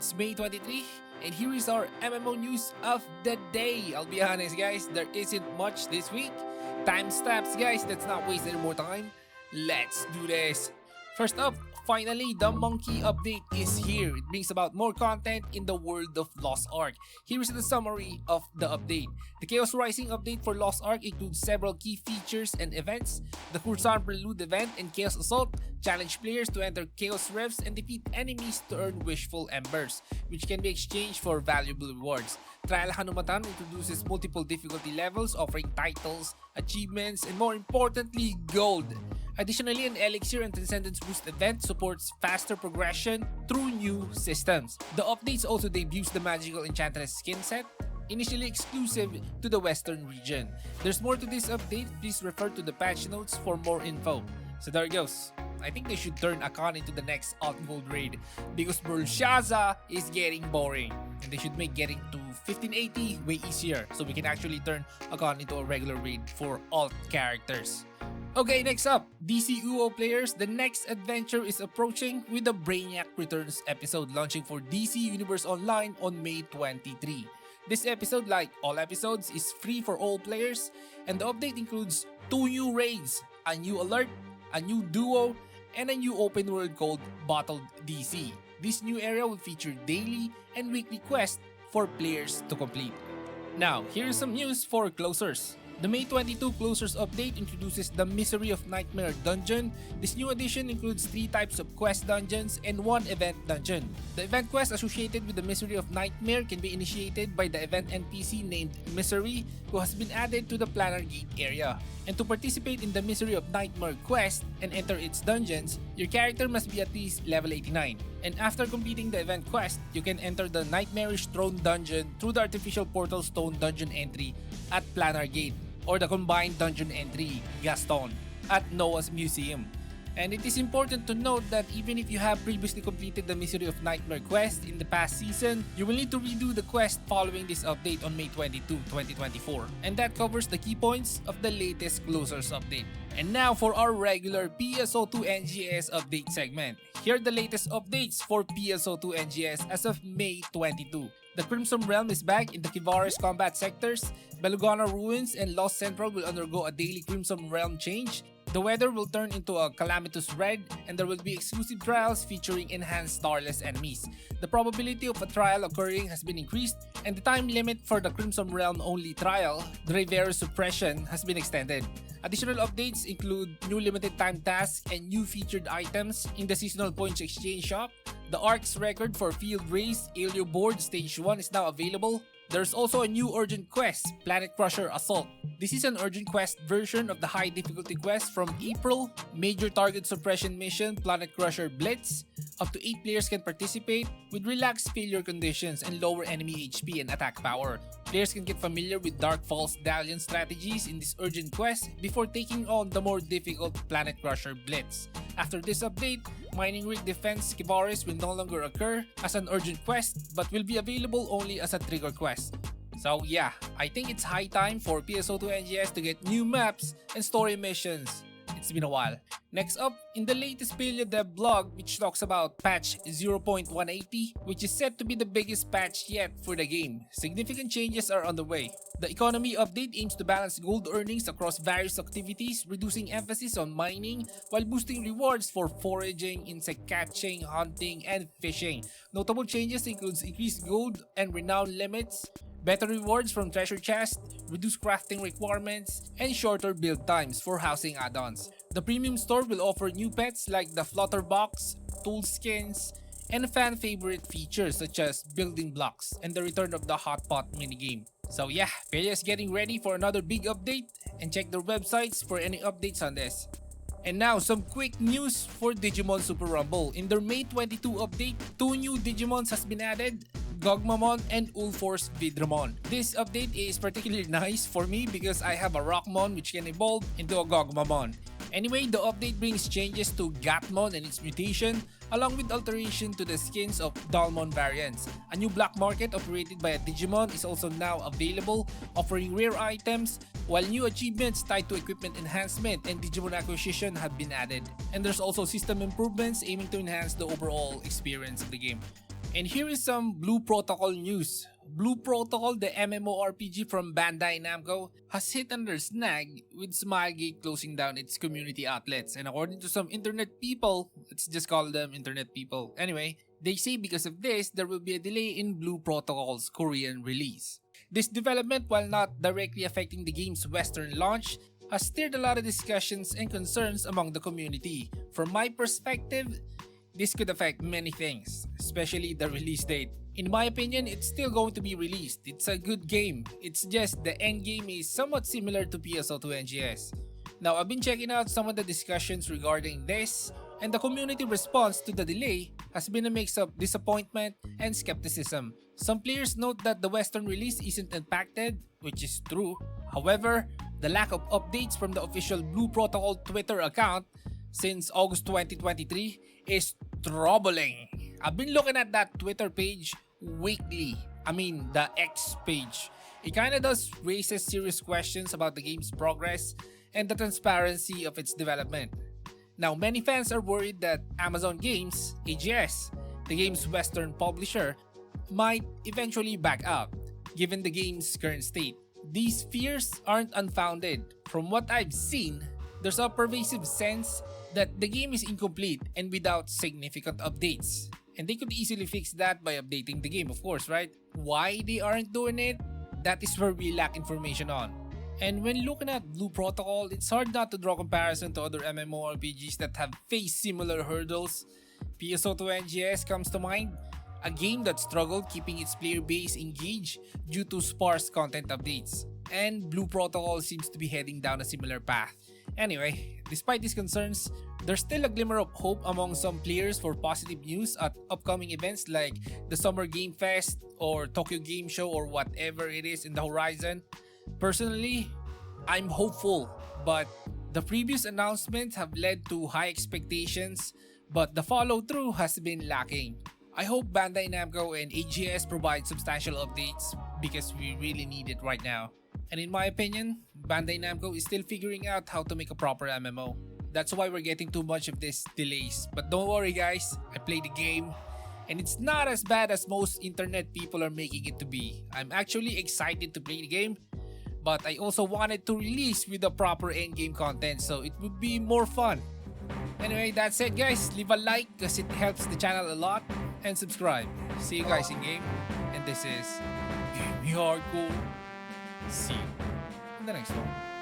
It's May 23, and here is our MMO news of the day. I'll be honest, guys, there isn't much this week. Timestamps, guys, let's not waste any more time. Let's do this. First up, finally, the Monkey update is here. It brings about more content in the world of Lost Ark. Here is the summary of the update. The Chaos Rising update for Lost Ark includes several key features and events. The Kursan Prelude event and Chaos Assault challenge players to enter Chaos Rifts and defeat enemies to earn Wishful Embers, which can be exchanged for valuable rewards. Trial Hanumatan introduces multiple difficulty levels, offering titles, achievements, and more importantly, gold. Additionally, an Elixir and Transcendence Boost event supports faster progression through new systems. The updates also debuts the Magical Enchantress skin set, initially exclusive to the Western region. There's more to this update, please refer to the patch notes for more info. So there it goes. I think they should turn Akan into the next Alt Gold raid because Belshazzar is getting boring. And they should make getting to 1580 way easier so we can actually turn Akan into a regular raid for alt characters. Okay, next up, DC UO players, the next adventure is approaching with the Brainiac Returns episode launching for DC Universe Online on May 23. This episode, like all episodes, is free for all players, and the update includes 2 new raids, a new alert, a new duo, and a new open world called Bottled DC. This new area will feature daily and weekly quests for players to complete. Now, here's some news for closers. The May 22 Closers update introduces the Misery of Nightmare dungeon. This new addition includes 3 types of quest dungeons and 1 event dungeon. The event quest associated with the Misery of Nightmare can be initiated by the event NPC named Misery, who has been added to the Planar Gate area. And to participate in the Misery of Nightmare quest and enter its dungeons, your character must be at least level 89. And after completing the event quest, you can enter the Nightmarish Throne dungeon through the Artificial Portal Stone dungeon entry at Planar Gate, or the combined dungeon entry, Gaston, at Noah's Museum. And it is important to note that even if you have previously completed the Misery of Nightmare quest in the past season, you will need to redo the quest following this update on May 22, 2024. And that covers the key points of the latest Closers update. And now for our regular PSO2 NGS update segment. Here are the latest updates for PSO2 NGS as of May 22. The Crimson Realm is back in the Kivaris combat sectors. Belugana Ruins and Lost Central will undergo a daily Crimson Realm change. The weather will turn into a calamitous red, and there will be exclusive trials featuring enhanced starless enemies. The probability of a trial occurring has been increased, and the time limit for the Crimson Realm only trial, Driver's Suppression, has been extended. Additional updates include new limited time tasks and new featured items in the Seasonal Points Exchange shop. The Ark's record for Field Race Alio Board Stage 1 is now available. There's also a new urgent quest, Planet Crusher Assault. This is an urgent quest version of the high difficulty quest from April, Major Target Suppression Mission Planet Crusher Blitz. Up to 8 players can participate with relaxed failure conditions and lower enemy HP and attack power. Players can get familiar with Dark Falls Dallion strategies in this urgent quest before taking on the more difficult Planet Crusher Blitz. After this update, Mining Rig Defense Kivaris will no longer occur as an urgent quest but will be available only as a trigger quest. So yeah, I think it's high time for PSO2 NGS to get new maps and story missions. It's been a while. Next up, in the latest Palia Dev blog, which talks about patch 0.180, which is said to be the biggest patch yet for the game. Significant changes are on the way. The economy update aims to balance gold earnings across various activities, reducing emphasis on mining while boosting rewards for foraging, insect catching, hunting, and fishing. Notable changes includes increased gold and renown limits, better rewards from treasure chest, reduced crafting requirements, and shorter build times for housing add-ons. The premium store will offer new pets like the Flutter Box, tool skins, and fan favorite features such as building blocks and the return of the Hot Pot minigame. So yeah, Palia is getting ready for another big update, and check their websites for any updates on this. And now, some quick news for Digimon Super Rumble. In their May 22 update, 2 new Digimons has been added, Gogmamon and Ulforce Vidramon. This update is particularly nice for me because I have a Rockmon which can evolve into a Gogmamon. Anyway, the update brings changes to Gatmon and its mutation, along with alteration to the skins of Dalmon variants. A new black market operated by a Digimon is also now available, offering rare items, while new achievements tied to equipment enhancement and Digimon acquisition have been added. And there's also system improvements aiming to enhance the overall experience of the game. And here is some Blue Protocol news. Blue Protocol, the MMORPG from Bandai Namco, has hit under snag with Smilegate closing down its community outlets. And according to some internet people, let's just call them internet people. Anyway, they say because of this, there will be a delay in Blue Protocol's Korean release. This development, while not directly affecting the game's Western launch, has stirred a lot of discussions and concerns among the community. From my perspective, this could affect many things, especially the release date. In my opinion, it's still going to be released. It's a good game. It's just the end game is somewhat similar to PSO2 NGS. Now, I've been checking out some of the discussions regarding this, and the community response to the delay has been a mix of disappointment and skepticism. Some players note that the Western release isn't impacted, which is true. However, the lack of updates from the official Blue Protocol Twitter account since August 2023 is troubling. I've been looking at that Twitter page weekly. The X page. It kinda does raises serious questions about the game's progress and the transparency of its development. Now, many fans are worried that Amazon Games, AGS, the game's Western publisher, might eventually back out, given the game's current state. These fears aren't unfounded. From what I've seen, there's a pervasive sense that the game is incomplete and without significant updates. And they could easily fix that by updating the game, of course, right? Why they aren't doing it? That is where we lack information on. And when looking at Blue Protocol, it's hard not to draw comparison to other MMORPGs that have faced similar hurdles. PSO2 NGS comes to mind, a game that struggled keeping its player base engaged due to sparse content updates. And Blue Protocol seems to be heading down a similar path. Anyway, despite these concerns, there's still a glimmer of hope among some players for positive news at upcoming events like the Summer Game Fest or Tokyo Game Show or whatever it is in the horizon. Personally, I'm hopeful, but the previous announcements have led to high expectations, but the follow-through has been lacking. I hope Bandai Namco and AGS provide substantial updates because we really need it right now. And in my opinion, Bandai Namco is still figuring out how to make a proper MMO. That's why we're getting too much of these delays. But don't worry guys, I played the game and it's not as bad as most internet people are making it to be. I'm actually excited to play the game, but I also wanted to release with the proper endgame content so it would be more fun. Anyway, that's it guys. Leave a like because it helps the channel a lot and subscribe. See you guys in game, and this is Game Hardcore. See you in the next one.